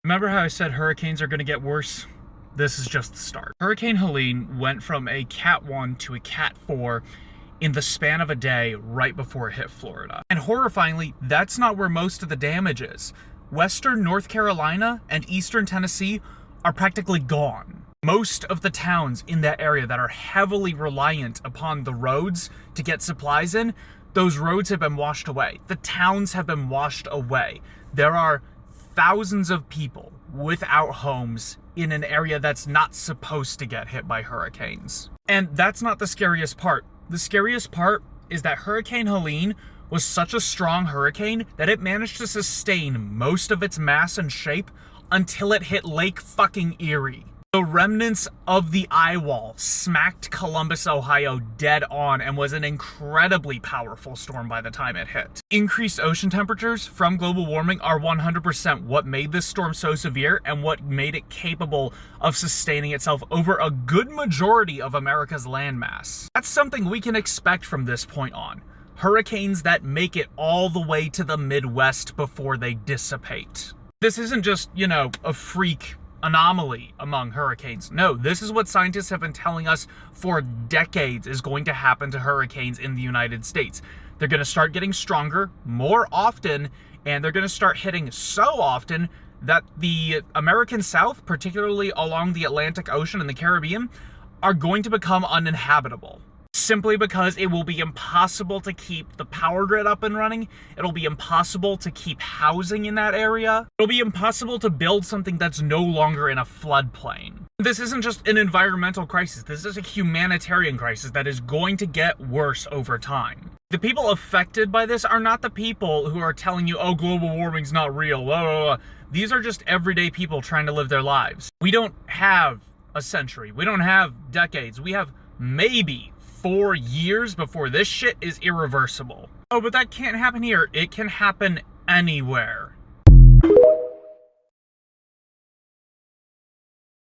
Remember how I said hurricanes are going to get worse? This is just the start. Hurricane Helene went from a Cat 1 to a Cat 4 in the span of a day right before it hit Florida. And horrifyingly, that's not where most of the damage is. Western North Carolina and eastern Tennessee are practically gone. Most of the towns in that area that are heavily reliant upon the roads to get supplies in, those roads have been washed away. The towns have been washed away. There are thousands of people without homes in an area that's not supposed to get hit by hurricanes. And that's not the scariest part. The scariest part is that Hurricane Helene was such a strong hurricane that it managed to sustain most of its mass and shape until it hit Lake fucking Erie. The remnants of the eye wall smacked Columbus, Ohio dead on and was an incredibly powerful storm by the time it hit. Increased ocean temperatures from global warming are 100% what made this storm so severe and what made it capable of sustaining itself over a good majority of America's landmass. That's something we can expect from this point on. Hurricanes that make it all the way to the Midwest before they dissipate. This isn't just, a freak anomaly among hurricanes. No, this is what scientists have been telling us for decades is going to happen to hurricanes in the United States. They're going to start getting stronger more often, and they're going to start hitting so often that the American South, particularly along the Atlantic Ocean and the Caribbean, are going to become uninhabitable. Simply because it will be impossible to keep the power grid up and running. It'll be impossible to keep housing in that area. It'll be impossible to build something that's no longer in a floodplain. This isn't just an environmental crisis. This is a humanitarian crisis that is going to get worse over time. The people affected by this are not the people who are telling you, oh, global warming's not real. Blah, blah, blah. These are just everyday people trying to live their lives. We don't have a century. We don't have decades. We have maybe 4 years before this shit is irreversible. Oh, but that can't happen here. It can happen anywhere.